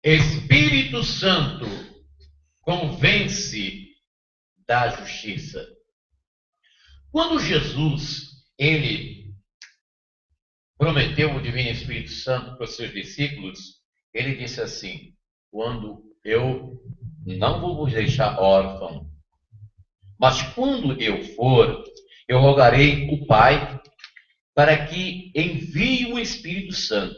Espírito Santo convence da justiça. Quando Jesus, ele prometeu o Divino Espírito Santo para os seus discípulos, ele disse assim: quando eu não vou vos deixar órfão, mas quando eu for, eu rogarei o Pai para que envie o Espírito Santo.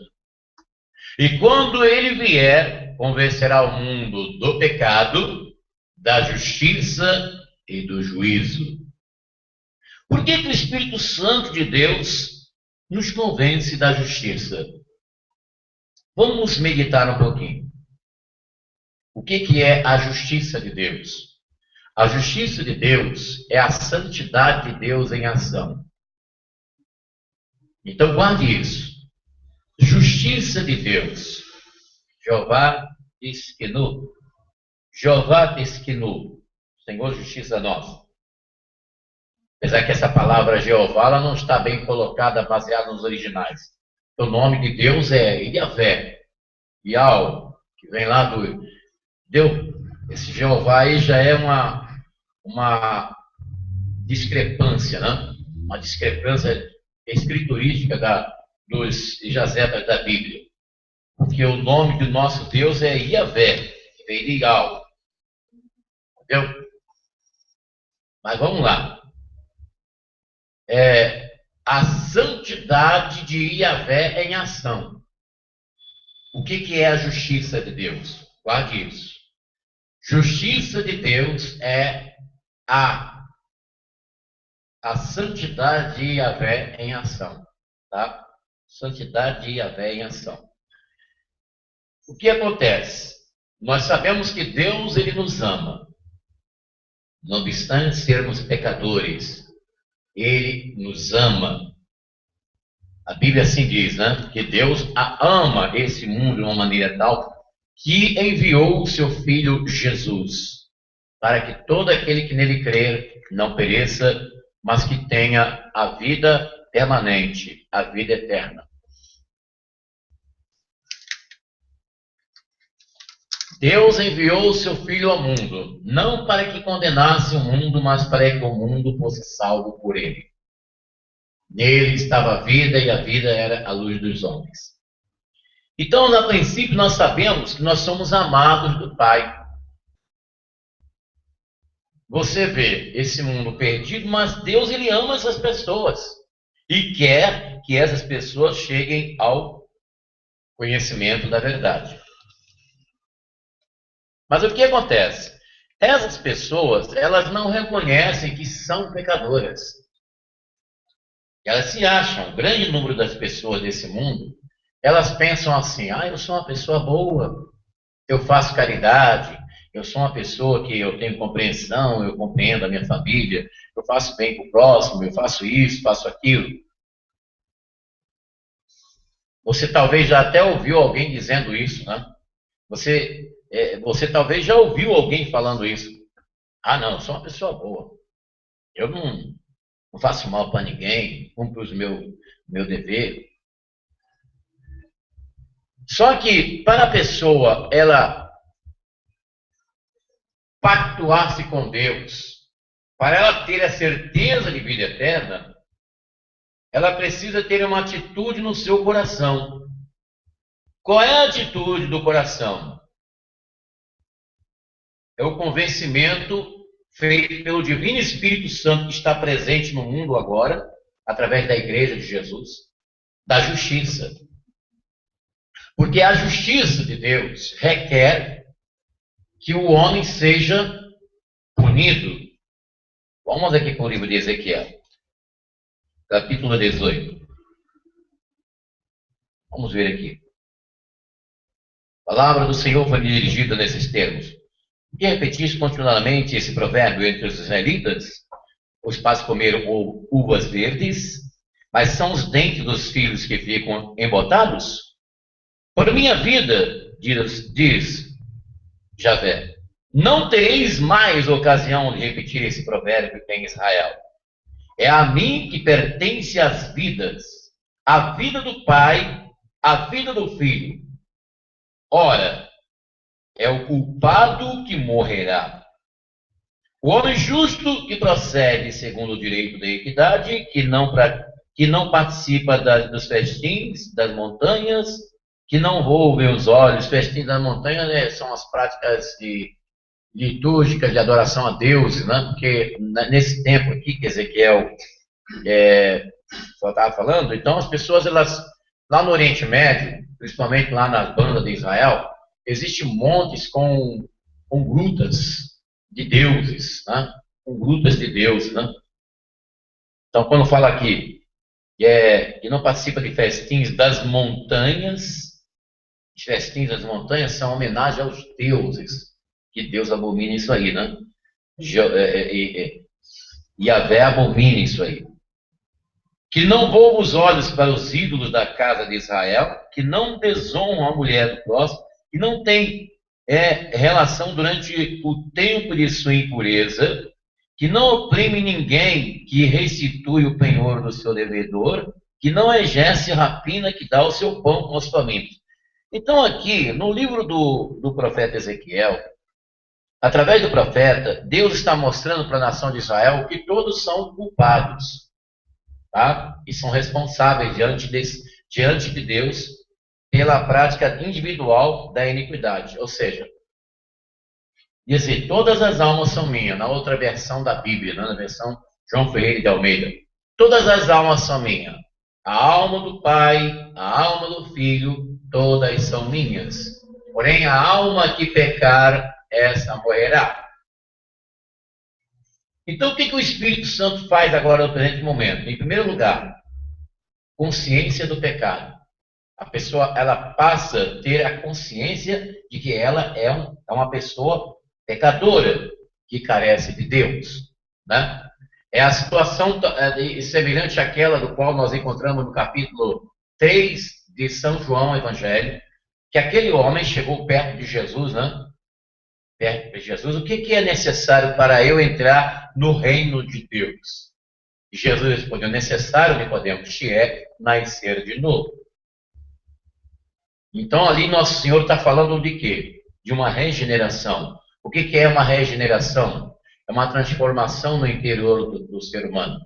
E quando ele vier, convencerá o mundo do pecado, da justiça e do juízo. Por que o Espírito Santo de Deus nos convence da justiça? Vamos meditar um pouquinho. O que é a justiça de Deus? A justiça de Deus é a santidade de Deus em ação. Então guarde isso. Justiça de Deus. Jeová Tiskenu. Jeová Tiskenu. Senhor, justiça nossa. Apesar que essa palavra Jeová ela não está bem colocada, baseada nos originais. O nome de Deus é Yahvé, Yahweh, que vem lá do... Esse Jeová aí já é uma discrepância, né? Uma discrepância escriturística dos jazetas da Bíblia. Porque o nome do nosso Deus é Yahvé, que vem de Yahweh. Entendeu? Mas vamos lá. A santidade de Yahvé em ação. O que é a justiça de Deus? Guarde isso. Justiça de Deus é a santidade de Yahvé em ação. Tá? Santidade de Yahvé em ação. O que acontece? Nós sabemos que Deus ele nos ama. Não obstante sermos pecadores, ele nos ama. A Bíblia assim diz, né? Que Deus ama esse mundo de uma maneira tal que enviou o seu Filho Jesus, para que todo aquele que nele crer não pereça, mas que tenha a vida permanente, a vida eterna. Deus enviou o seu Filho ao mundo, não para que condenasse o mundo, mas para que o mundo fosse salvo por ele. Nele estava a vida e a vida era a luz dos homens. Então, a princípio, nós sabemos que nós somos amados do Pai. Você vê esse mundo perdido, mas Deus ele ama essas pessoas e quer que essas pessoas cheguem ao conhecimento da verdade. Mas o que acontece? Essas pessoas, elas não reconhecem que são pecadoras. Elas se acham, o grande número das pessoas desse mundo, elas pensam assim: eu sou uma pessoa boa, eu faço caridade, eu sou uma pessoa que eu tenho compreensão, eu compreendo a minha família, eu faço bem para o próximo, eu faço isso, faço aquilo. Você talvez já até ouviu alguém dizendo isso, né? Você talvez já ouviu alguém falando isso. Não, eu sou uma pessoa boa. Eu não faço mal para ninguém, cumpro o meu dever. Só que para a pessoa, ela pactuar-se com Deus, para ela ter a certeza de vida eterna, ela precisa ter uma atitude no seu coração. Qual é a atitude do coração? É o convencimento feito pelo Divino Espírito Santo que está presente no mundo agora, através da Igreja de Jesus, da justiça. Porque a justiça de Deus requer que o homem seja punido. Vamos aqui com o livro de Ezequiel, capítulo 18. Vamos ver aqui. A palavra do Senhor foi dirigida nesses termos: que repetis continuamente esse provérbio entre os israelitas? Os pais comeram uvas verdes, mas são os dentes dos filhos que ficam embotados? Por minha vida, diz Javé, não tereis mais ocasião de repetir esse provérbio em Israel. É a mim que pertence as vidas, a vida do pai, a vida do filho. Ora, é o culpado que morrerá. O homem justo que procede segundo o direito da equidade, que não participa dos festins das montanhas, que não volve os olhos. Festins das montanhas, né, são as práticas litúrgicas de adoração a Deus, né? Porque nesse tempo aqui que Ezequiel só estava falando, então as pessoas, elas, lá no Oriente Médio, principalmente lá nas bandas de Israel, existem montes com grutas de deuses, né? Com grutas de deuses, né? Então, quando fala aqui que não participa de festins das montanhas, os festins das montanhas são homenagem aos deuses, que Deus abomina isso aí, né? Yahvé abomina isso aí. Que não volva os olhos para os ídolos da casa de Israel, que não desonram a mulher do próximo, que não tem relação durante o tempo de sua impureza, que não oprime ninguém, que restitui o penhor do seu devedor, que não exerce rapina, que dá o seu pão aos famintos. Então aqui, no livro do profeta Ezequiel, através do profeta, Deus está mostrando para a nação de Israel que todos são culpados, tá? E são responsáveis diante de Deus pela prática individual da iniquidade. Ou seja, dizer, todas as almas são minhas, na outra versão da Bíblia, na versão João Ferreira de Almeida. Todas as almas são minhas. A alma do Pai, a alma do Filho, todas são minhas. Porém, a alma que pecar, essa morrerá. Então, o que o Espírito Santo faz agora no presente momento? Em primeiro lugar, consciência do pecado. A pessoa, ela passa a ter a consciência de que ela é uma pessoa pecadora, que carece de Deus, né? É a situação semelhante àquela do qual nós encontramos no capítulo 3 de São João Evangelho, que aquele homem chegou perto de Jesus, né? Perto de Jesus, o que é necessário para eu entrar no reino de Deus? E Jesus respondeu, necessário, Nicodemos, te é nascer de novo. Então ali Nosso Senhor está falando de quê? De uma regeneração. O que é uma regeneração? É uma transformação no interior do ser humano.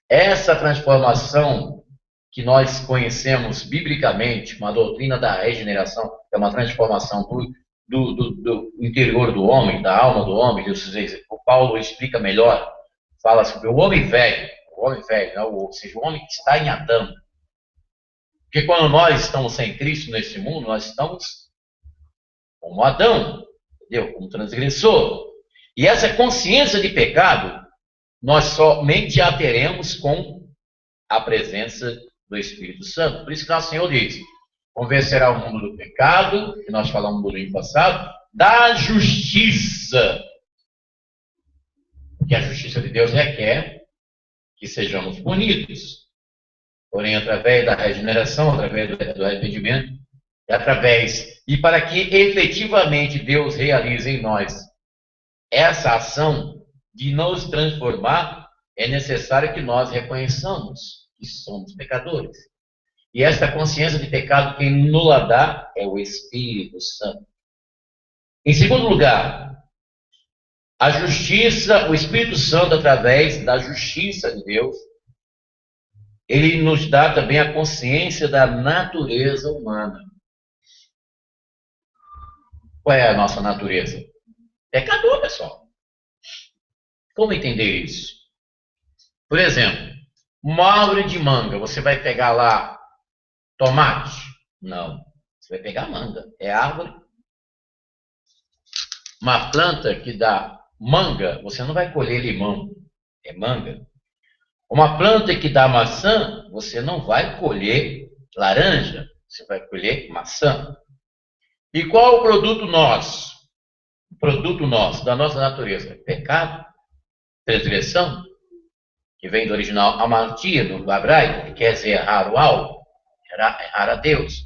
Essa transformação que nós conhecemos biblicamente, uma doutrina da regeneração, é uma transformação do interior do homem, da alma do homem. O Paulo explica melhor, fala sobre o homem velho, né? Ou seja, o homem que está em Adão. Porque quando nós estamos sem Cristo nesse mundo, nós estamos como Adão, entendeu? Como transgressor. E essa consciência de pecado, nós somente a teremos com a presença do Espírito Santo. Por isso que Nosso Senhor diz, convencerá o mundo do pecado, que nós falamos no domingo passado, da justiça. Porque a justiça de Deus requer que sejamos punidos. Porém, através da regeneração, através do arrependimento, e para que efetivamente Deus realize em nós essa ação de nos transformar, é necessário que nós reconheçamos que somos pecadores. E esta consciência de pecado, quem nos dá é o Espírito Santo. Em segundo lugar, a justiça, o Espírito Santo, através da justiça de Deus, ele nos dá também a consciência da natureza humana. Qual é a nossa natureza? Pecador, pessoal. Como entender isso? Por exemplo, uma árvore de manga, você vai pegar lá tomate? Não. Você vai pegar manga. É árvore. Uma planta que dá manga, você não vai colher limão. É manga. Uma planta que dá maçã, você não vai colher laranja. Você vai colher maçã. E qual é o produto nosso? O produto nosso, da nossa natureza? Pecado, transgressão, que vem do original amartia, do hebraico, que quer dizer errar o alvo, errar a Deus.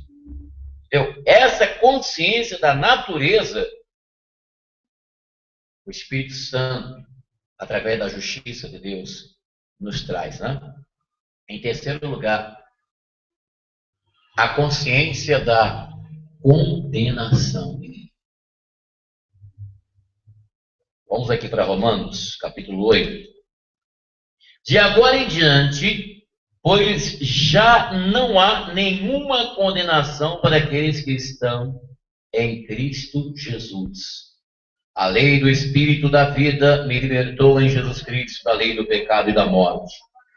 Entendeu? Essa consciência da natureza, o Espírito Santo, através da justiça de Deus, nos traz, né? Em terceiro lugar, a consciência da condenação. Vamos aqui para Romanos, capítulo 8. De agora em diante, pois já não há nenhuma condenação para aqueles que estão em Cristo Jesus. A lei do Espírito da vida me libertou em Jesus Cristo da lei do pecado e da morte.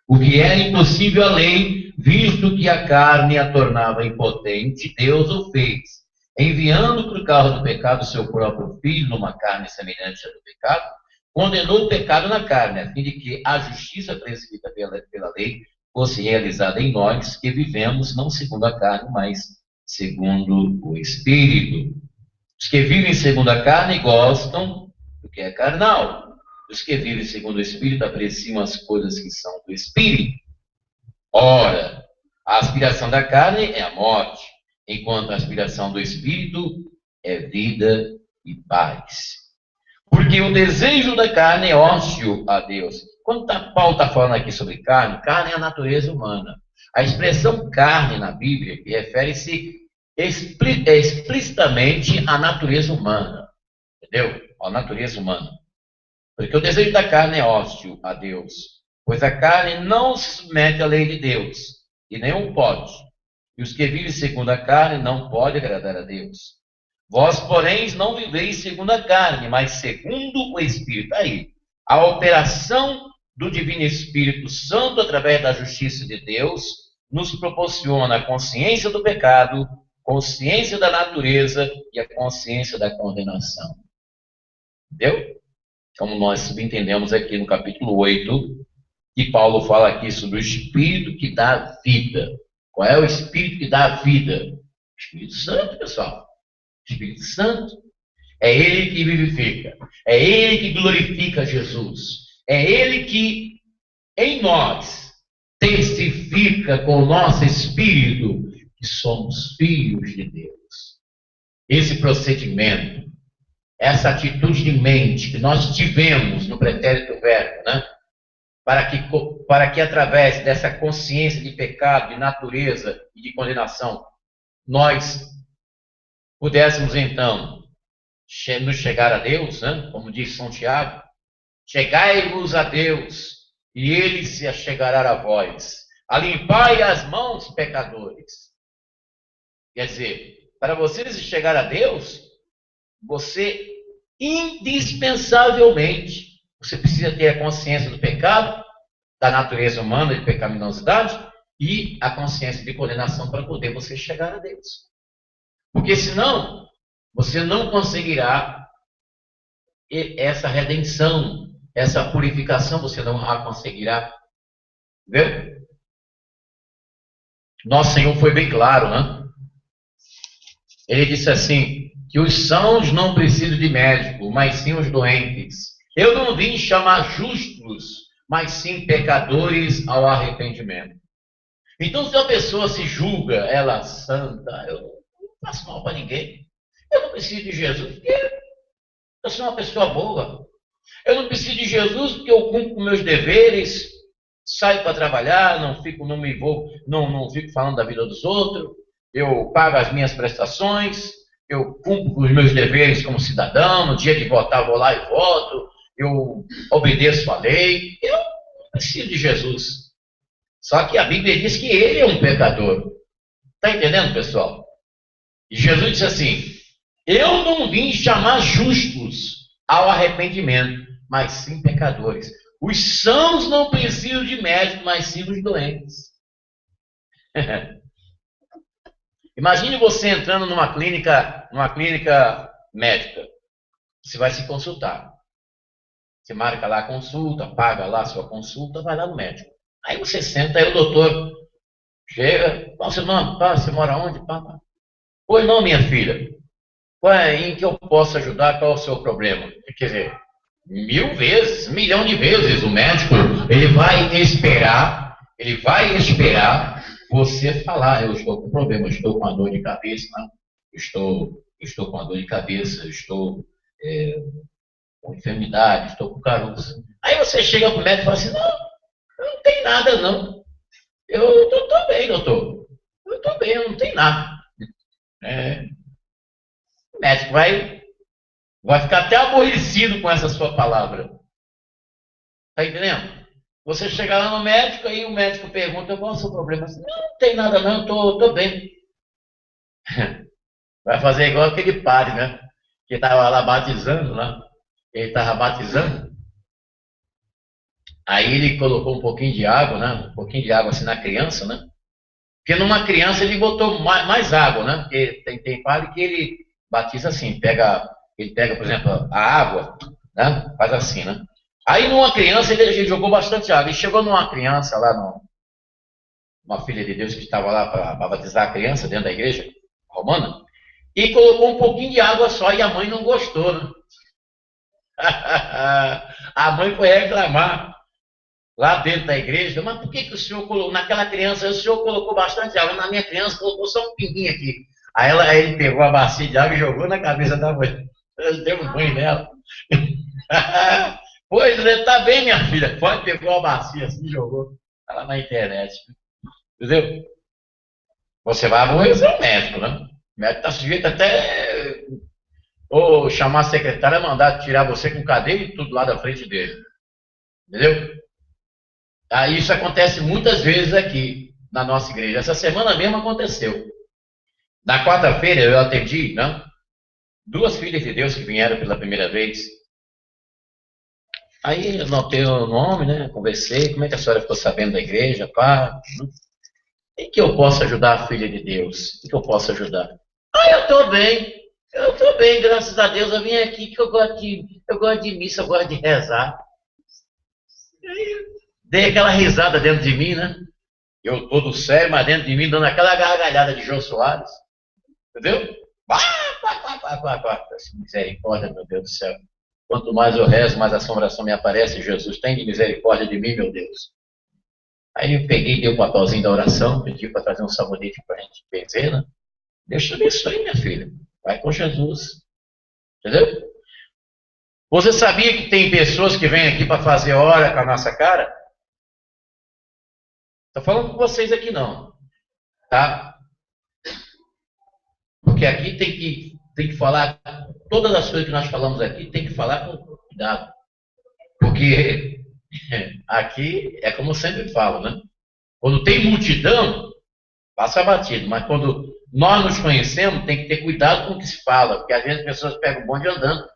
O que era impossível à lei, visto que a carne a tornava impotente, Deus o fez, enviando por causa do pecado seu próprio Filho numa carne semelhante à do pecado, condenou o pecado na carne, a fim de que a justiça prescrita pela lei fosse realizada em nós, que vivemos não segundo a carne, mas segundo o Espírito. Os que vivem segundo a carne gostam do que é carnal. Os que vivem segundo o Espírito apreciam as coisas que são do Espírito. Ora, a aspiração da carne é a morte, enquanto a aspiração do Espírito é vida e paz. Porque o desejo da carne é ócio a Deus. Quando Paulo está falando aqui sobre carne, carne é a natureza humana. A expressão carne na Bíblia refere-se explicitamente à natureza humana. Entendeu? A natureza humana. Porque o desejo da carne é ócio a Deus. Pois a carne não se submete à lei de Deus. E nenhum pode. E os que vivem segundo a carne não podem agradar a Deus. Vós, porém, não viveis segundo a carne, mas segundo o Espírito. Aí, a operação do Divino Espírito Santo, através da justiça de Deus, nos proporciona a consciência do pecado, consciência da natureza e a consciência da condenação. Entendeu? Como nós subentendemos aqui no capítulo 8, que Paulo fala aqui sobre o Espírito que dá vida. Qual é o Espírito que dá vida? O Espírito Santo, pessoal. Espírito Santo, é Ele que vivifica, é Ele que glorifica Jesus, é Ele que em nós testifica com o nosso espírito que somos filhos de Deus. Esse procedimento, essa atitude de mente que nós tivemos no pretérito verbo, né? Para que através dessa consciência de pecado, de natureza e de condenação, nós pudéssemos então nos chegar a Deus, né? Como diz São Tiago, chegai-vos a Deus e Ele se achegará a vós. Alimpai as mãos, pecadores. Quer dizer, para você se chegar a Deus, você indispensavelmente, você precisa ter a consciência do pecado, da natureza humana, de pecaminosidade, e a consciência de condenação para poder você chegar a Deus. Porque senão, você não conseguirá essa redenção, essa purificação, você não a conseguirá. Entendeu? Nosso Senhor foi bem claro, né? Ele disse assim, que os sãos não precisam de médico, mas sim os doentes. Eu não vim chamar justos, mas sim pecadores ao arrependimento. Então, se a pessoa se julga, ela santa, eu não faço mal para ninguém. Eu não preciso de Jesus, porque eu sou uma pessoa boa. Eu não preciso de Jesus porque eu cumpro meus deveres, saio para trabalhar, não fico falando da vida dos outros, eu pago as minhas prestações, eu cumpro os meus deveres como cidadão, no dia de votar vou lá e voto, eu obedeço a lei, eu não preciso de Jesus. Só que a Bíblia diz que ele é um pecador. Está entendendo, pessoal? E Jesus disse assim, eu não vim chamar justos ao arrependimento, mas sim pecadores. Os sãos não precisam de médico, mas sim os doentes. Imagine você entrando numa clínica médica. Você vai se consultar. Você marca lá a consulta, paga lá a sua consulta, vai lá no médico. Aí você senta, aí o doutor chega, qual é o seu nome? Você mora onde? Pois não, minha filha. Em que eu posso ajudar? Qual é o seu problema? Quer dizer, 1000 vezes, 1.000.000 de vezes o médico, ele vai esperar você falar, eu estou com problema, eu estou com uma dor de cabeça, não? Estou com uma dor de cabeça, estou com enfermidade, estou com caroço. Aí você chega para o médico e fala assim, não tem nada não. Eu estou bem, doutor. Eu estou bem, eu não tenho nada. O médico vai Vai ficar até aborrecido com essa sua palavra. Tá entendendo? Você chega lá no médico, aí o médico pergunta, qual é o seu problema? Não, não tem nada não, tô bem. Vai fazer igual aquele padre, né? Que estava lá batizando, lá. Ele estava batizando. Aí ele colocou um pouquinho de água, né? Um pouquinho de água assim na criança, né? Porque numa criança ele botou mais água, né? Porque tem padre que ele batiza assim, ele pega, por exemplo, a água, né? Faz assim, né? Aí numa criança ele jogou bastante água. E chegou numa criança lá, uma filha de Deus que estava lá para batizar a criança dentro da igreja romana, e colocou um pouquinho de água só e a mãe não gostou, né? A mãe foi reclamar lá dentro da igreja, mas por que o senhor colocou, naquela criança, o senhor colocou bastante água, na minha criança colocou só um pinguinho aqui. Aí ele pegou a bacia de água e jogou na cabeça da mãe. Deu um banho nela. Pois, tá bem, minha filha. Pode, pegou a bacia assim e jogou. Tá lá na internet. Entendeu? Você vai aborrecer o médico, né? O médico está sujeito até ou chamar a secretária e mandar tirar você com cadeia e tudo lá da frente dele. Entendeu? Isso acontece muitas vezes aqui na nossa igreja. Essa semana mesmo aconteceu. Na quarta-feira eu atendi, né? Duas filhas de Deus que vieram pela primeira vez. Aí eu notei o nome, né? Conversei, como é que a senhora ficou sabendo da igreja, pá? Em que eu posso ajudar a filha de Deus? Em que eu posso ajudar? Eu estou bem, graças a Deus. Eu vim aqui que eu gosto de missa, eu gosto de rezar. Dei aquela risada dentro de mim, né? Eu todo sério, mas dentro de mim dando aquela gargalhada de Jô Soares. Entendeu? Misericórdia, meu Deus do céu. Quanto mais eu rezo, mais assombração me aparece. Jesus, tem de misericórdia de mim, meu Deus. Aí eu peguei, dei o papelzinho da oração, pedi para trazer um sabonete para a gente benzer, né? Deus te abençoe, minha filha. Vai com Jesus. Entendeu? Você sabia que tem pessoas que vêm aqui para fazer hora com a nossa cara? Estou falando com vocês aqui não. Tá? Porque aqui tem que falar, todas as coisas que nós falamos aqui, tem que falar com cuidado. Porque aqui é como eu sempre falo, né? Quando tem multidão, passa batido. Mas quando nós nos conhecemos, tem que ter cuidado com o que se fala. Porque às vezes as pessoas pegam o bonde andando.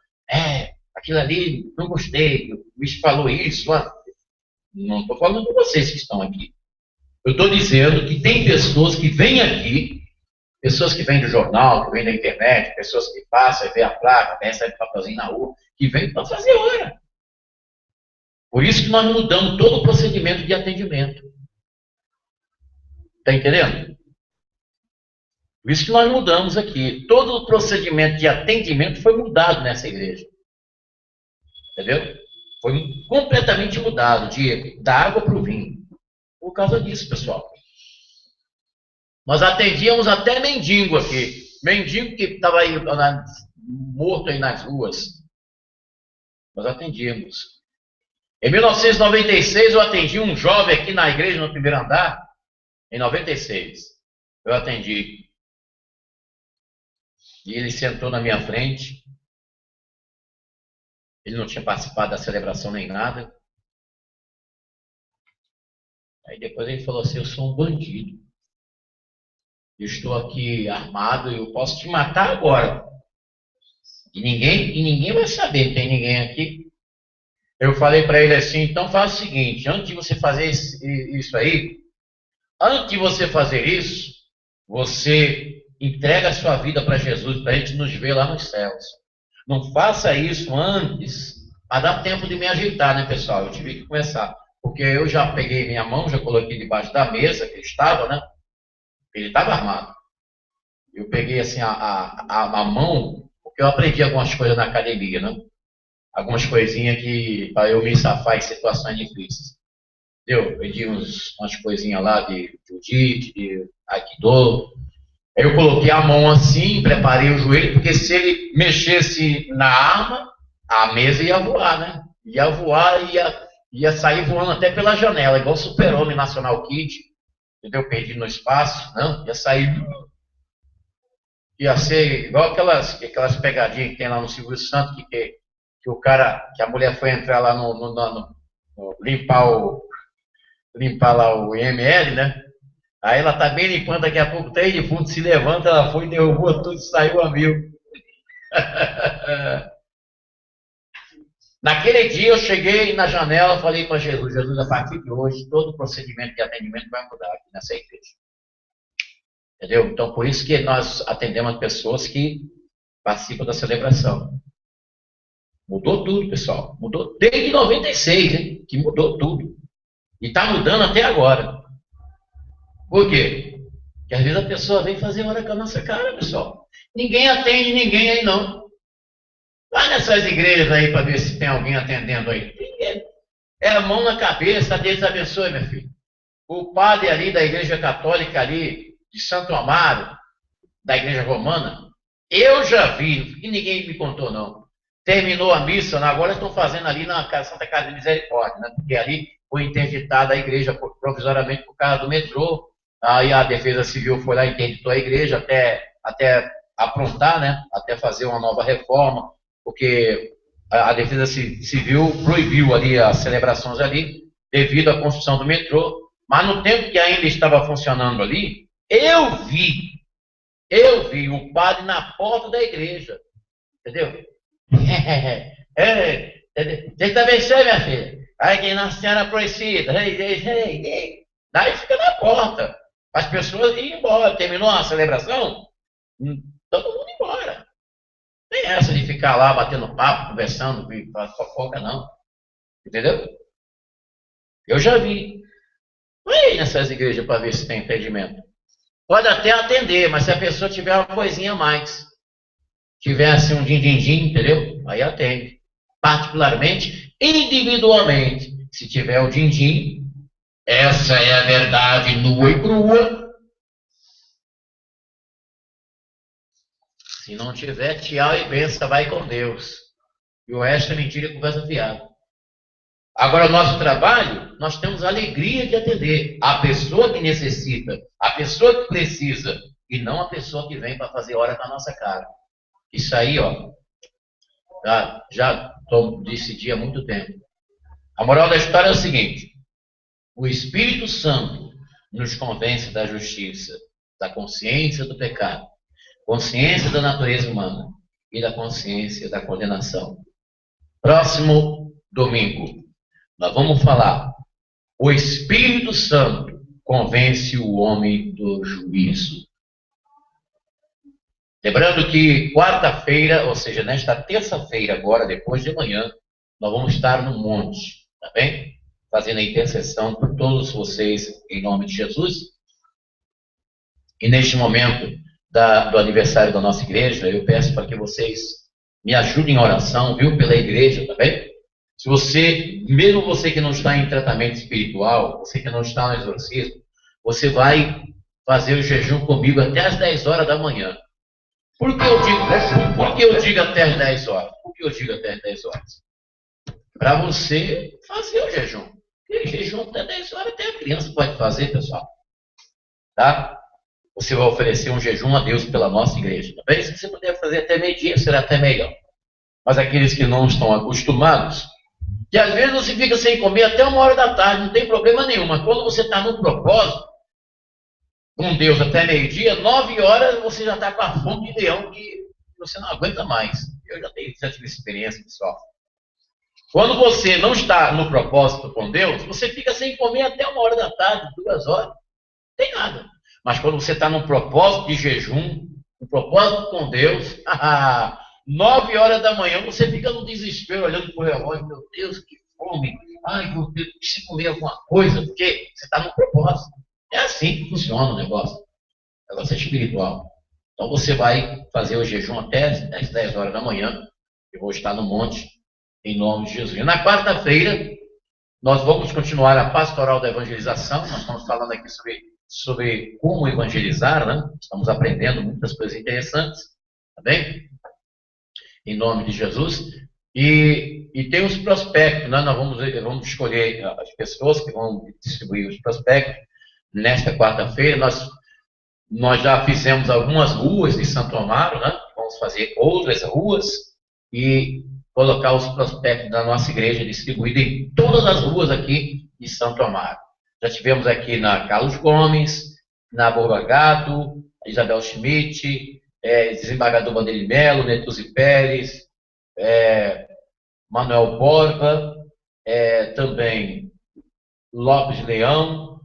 Aquilo ali, não gostei, o bicho falou isso. Não estou falando com vocês que estão aqui. Eu estou dizendo que tem pessoas que vêm aqui, pessoas que vêm do jornal, que vêm da internet, pessoas que passam e vê a placa, recebe papelzinho na rua, que vêm para fazer hora. Por isso que nós mudamos todo o procedimento de atendimento. Está entendendo? Por isso que nós mudamos aqui. Todo o procedimento de atendimento foi mudado nessa igreja. Entendeu? Foi completamente mudado, da água para o vinho. Por causa disso, pessoal. Nós atendíamos até mendigo aqui. Mendigo que estava aí morto aí nas ruas. Nós atendíamos. Em 1996, eu atendi um jovem aqui na igreja, no primeiro andar. Em 96, eu atendi. E ele sentou na minha frente. Ele não tinha participado da celebração nem nada. Aí depois ele falou assim, eu sou um bandido. Eu estou aqui armado e eu posso te matar agora. E ninguém vai saber, não tem ninguém aqui. Eu falei para ele assim, então faz o seguinte, antes de você fazer isso aí, antes de você fazer isso, você entrega a sua vida para Jesus, para a gente nos ver lá nos céus. Não faça isso antes, para dar tempo de me ajeitar, né, pessoal? Eu tive que começar. Porque eu já peguei minha mão, já coloquei debaixo da mesa que ele estava, né? Ele estava armado. Eu peguei assim a mão, porque eu aprendi algumas coisas na academia, né? Algumas coisinhas que para eu me safar em situações difíceis. Eu pedi umas coisinhas lá de jiu-jitsu, de aikido. Aí eu coloquei a mão assim, preparei o joelho, porque se ele mexesse na arma, a mesa ia voar, né? Ia voar, ia sair voando até pela janela, igual o Super-Homem Nacional Kid, entendeu? Perdido no espaço, não, ia sair. Ia ser igual aquelas pegadinhas que tem lá no Silvio Santos, que o cara, que a mulher foi entrar lá limpar lá o IML, né? Aí ela tá bem limpando, daqui a pouco tem de fundo, se levanta, ela foi, derrubou tudo, saiu a mil. Naquele dia eu cheguei na janela, falei para Jesus, Jesus, a partir de hoje, todo o procedimento de atendimento vai mudar aqui nessa igreja. Entendeu? Então, por isso que nós atendemos pessoas que participam da celebração. Mudou tudo, pessoal. Mudou desde 96, hein? Que mudou tudo. E está mudando até agora. Por quê? Porque às vezes a pessoa vem fazer hora com a nossa cara, pessoal. Ninguém atende ninguém aí, não. Vai nessas igrejas aí para ver se tem alguém atendendo aí. É a mão na cabeça, Deus abençoe, meu filho. O padre ali da igreja católica ali, de Santo Amaro, da igreja romana, eu já vi, e ninguém me contou não. Terminou a missa, agora estão fazendo ali na Santa Casa de Misericórdia, né? Porque ali foi interditada a igreja provisoriamente por causa do metrô. Aí a Defesa Civil foi lá e interditou a igreja até aprontar, né? Até fazer uma nova reforma, porque a Defesa Civil proibiu ali as celebrações ali devido à construção do metrô. Mas no tempo que ainda estava funcionando ali, eu vi o padre na porta da igreja, entendeu? Deus te abençoe, minha filha. Aí que Nossa Senhora Aparecida. Daí fica na porta. As pessoas iam embora. Terminou a celebração, todo mundo embora. Tem essa de ficar lá batendo papo, conversando, fofoca, não. Entendeu? Eu já vi. Vai nessas igrejas para ver se tem entendimento. Pode até atender, mas se a pessoa tiver uma coisinha a mais, tivesse um din-din-din, entendeu? Aí atende. Particularmente, individualmente. Se tiver o din-din, essa é a verdade nua e crua. Se não tiver, tchau e benção, vai com Deus. E o resto é mentira e conversa fiada. Agora, o nosso trabalho, nós temos a alegria de atender a pessoa que necessita, a pessoa que precisa, e não a pessoa que vem para fazer hora com a nossa cara. Isso aí, ó, já decidi há muito tempo. A moral da história é o seguinte: o Espírito Santo nos convence da justiça, da consciência do pecado, consciência da natureza humana e da consciência da condenação. Próximo domingo, nós vamos falar: o Espírito Santo convence o homem do juízo. Lembrando que quarta-feira, ou seja, nesta terça-feira agora, depois de amanhã, nós vamos estar no monte, tá bem? Fazendo a intercessão por todos vocês, em nome de Jesus. E neste momento do aniversário da nossa igreja, eu peço para que vocês me ajudem em oração, viu? Pela igreja, tá bem? Se você, mesmo você que não está em tratamento espiritual, você que não está no exorcismo, você vai fazer o jejum comigo até as 10 horas da manhã. Por que eu digo até as 10 horas? Por que eu digo até as 10 horas? Para você fazer o jejum. Porque jejum até 10 horas até a criança pode fazer, pessoal. Tá? Você vai oferecer um jejum a Deus pela nossa igreja. Tá bem? Se você puder fazer até meio-dia, será até melhor. Mas aqueles que não estão acostumados, que às vezes você fica sem comer até 1h da tarde, não tem problema nenhum. Mas quando você está no propósito, com Deus até meio-dia, 9 horas você já está com a fome de leão que você não aguenta mais. Eu já tive experiência, pessoal. Quando você não está no propósito com Deus, você fica sem comer até 1h da tarde, 2 horas. Não tem nada. Mas quando você está no propósito de jejum, no propósito com Deus, 9 horas da manhã, você fica no desespero, olhando para o relógio. Meu Deus, que fome. Ai, meu Deus, preciso comer alguma coisa, porque você está no propósito. É assim que funciona o negócio. O negócio é espiritual. Então você vai fazer o jejum até as 10 horas da manhã. Eu vou estar no monte, em nome de Jesus. E na quarta-feira, nós vamos continuar a pastoral da evangelização. Nós estamos falando aqui sobre como evangelizar, né? Estamos aprendendo muitas coisas interessantes. Tá bem? Em nome de Jesus. E tem os prospectos, né? Nós vamos escolher as pessoas que vão distribuir os prospectos. Nesta quarta-feira, nós Nós já fizemos algumas ruas de Santo Amaro, né? Vamos fazer outras ruas e colocar os prospectos da nossa igreja distribuídos em todas as ruas aqui de Santo Amaro. Já tivemos aqui na Carlos Gomes, na Borba Gato, Isabel Schmidt, desembargador Bandeira de Melo, Netuzzi Pérez, Manuel Borba, também Lopes de Leão,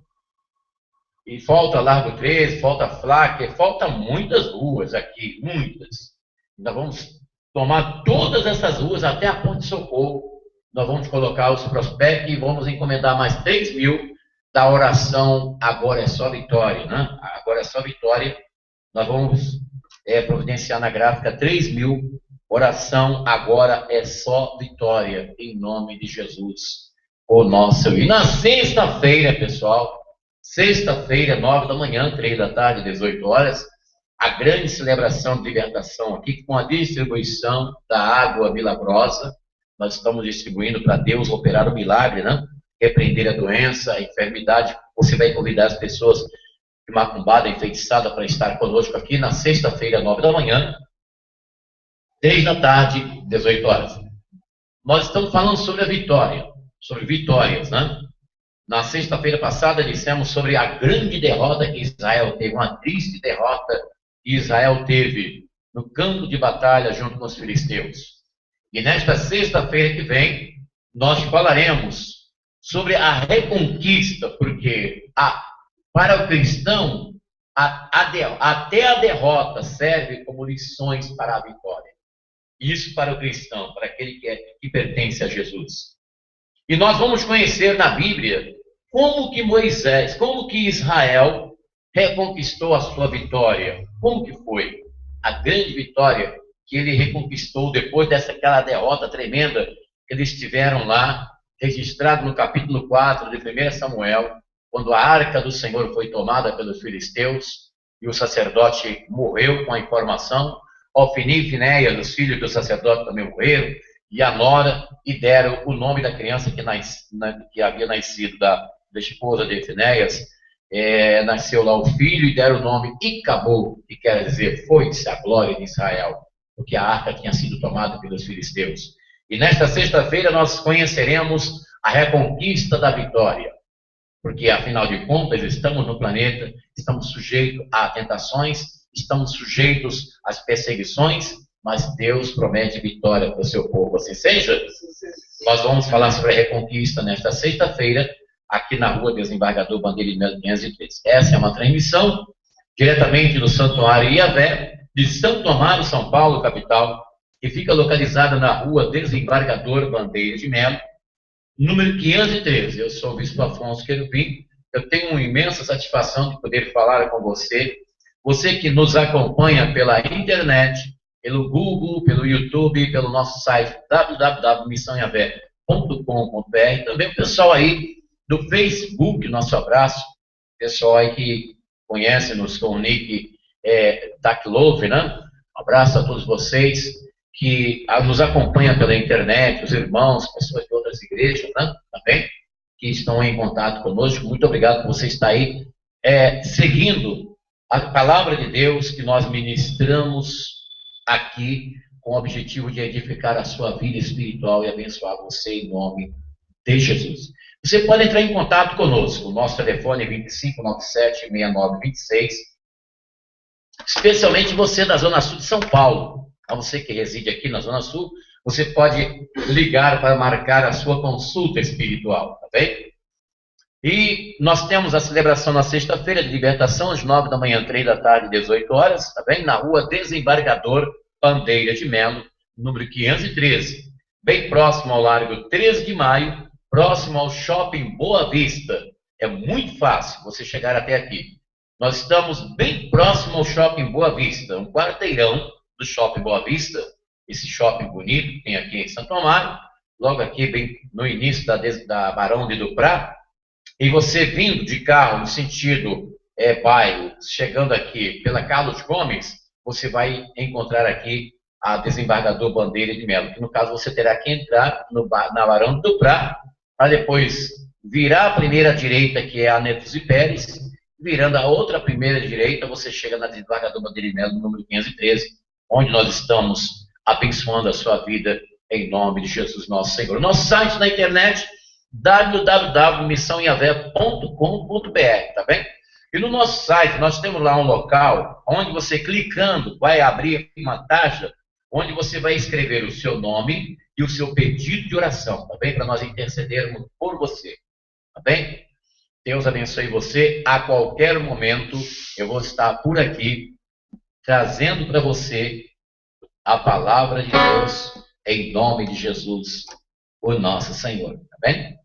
e falta Largo 13, falta Flacker, falta muitas ruas aqui, muitas. Nós vamos tomar todas essas ruas até a Ponte Socorro. Nós vamos colocar os prospectos e vamos encomendar mais 3.000 da oração Agora é Só Vitória, né? Agora é Só Vitória. Nós vamos providenciar na gráfica 3.000, oração Agora é Só Vitória, em nome de Jesus, o nosso. E na sexta-feira, pessoal, sexta-feira, 9 da manhã, 3 da tarde, 18 horas, a grande celebração de libertação aqui, com a distribuição da água milagrosa. Nós estamos distribuindo para Deus operar o milagre, né? Repreender a doença, a enfermidade. Você vai convidar as pessoas de macumbada, enfeitiçada, para estar conosco aqui na sexta-feira, 9 da manhã, 3 da tarde, 18 horas. Nós estamos falando sobre a vitória, sobre vitórias, né? Na sexta-feira passada dissemos sobre a grande derrota que Israel teve, uma triste derrota que Israel teve no campo de batalha junto com os filisteus. E nesta sexta-feira que vem, nós falaremos sobre a reconquista, porque para o cristão, até a derrota serve como lições para a vitória. Isso para o cristão, para aquele que pertence a Jesus. E nós vamos conhecer na Bíblia como que Moisés, como que Israel reconquistou a sua vitória. Como que foi a grande vitória que ele reconquistou depois daquela derrota tremenda que eles tiveram lá, registrado no capítulo 4 de 1 Samuel, quando a arca do Senhor foi tomada pelos filisteus e o sacerdote morreu com a informação. Ofni e Finéias, os filhos do sacerdote, também morreram, e a nora, e deram o nome da criança que havia nascido da esposa de Finéias. Nasceu lá o filho e deram o nome Icabod, que quer dizer foi-se a glória de Israel, porque a arca tinha sido tomada pelos filisteus. E nesta sexta-feira nós conheceremos a reconquista da vitória, porque afinal de contas estamos no planeta, estamos sujeitos a tentações, estamos sujeitos às perseguições, mas Deus promete vitória para o seu povo. Assim seja, nós vamos falar sobre a reconquista nesta sexta-feira, aqui na rua Desembargador Bandeira de Melo 503. Essa é uma transmissão diretamente do Santuário Iavé, de Santo Amaro, São Paulo, capital, que fica localizada na rua Desembargador Bandeira de Melo, número 513. Eu sou o Bispo Afonso Querubim. Eu tenho uma imensa satisfação de poder falar com você. Você que nos acompanha pela internet, pelo Google, pelo YouTube, pelo nosso site www.missãoiavé.com.br. Também o pessoal aí do Facebook, nosso abraço. Pessoal aí que conhece-nos com o nick Taklove, né? Um abraço a todos vocês que nos acompanham pela internet, os irmãos, pessoas de outras igrejas, né? Também, que estão em contato conosco. Muito obrigado por você estar aí seguindo a palavra de Deus que nós ministramos aqui com o objetivo de edificar a sua vida espiritual e abençoar você em nome de Jesus. Você pode entrar em contato conosco. O nosso telefone é 2597-6926. Especialmente você da Zona Sul de São Paulo. A você que reside aqui na Zona Sul, você pode ligar para marcar a sua consulta espiritual, tá bem? E nós temos a celebração na sexta-feira de libertação, às 9 da manhã, 3 da tarde, 18 horas, tá bem? Na rua Desembargador Bandeira de Melo, número 513, bem próximo ao Largo 13 de Maio, próximo ao Shopping Boa Vista. É muito fácil você chegar até aqui. Nós estamos bem próximo ao Shopping Boa Vista, um quarteirão do Shopping Boa Vista, esse shopping bonito que tem aqui em Santo Amaro, logo aqui bem no início da Barão de Duprá. E você vindo de carro no sentido bairro, chegando aqui pela Carlos Gomes, você vai encontrar aqui a Desembargador Bandeira de Melo, que no caso você terá que entrar na Barão de Duprá, para depois virar a primeira direita, que é a Netuzzi Pérez, Virando a outra primeira direita, você chega na desembargador Bandeira Melo, número 513, onde nós estamos abençoando a sua vida em nome de Jesus nosso Senhor. Nosso site na internet, www.missãoinhavé.com.br, tá bem? E no nosso site, nós temos lá um local onde você clicando vai abrir uma taxa onde você vai escrever o seu nome e o seu pedido de oração, tá bem? Para nós intercedermos por você, tá bem? Deus abençoe você. A qualquer momento eu vou estar por aqui trazendo para você a palavra de Deus em nome de Jesus, o nosso Senhor, tá bem?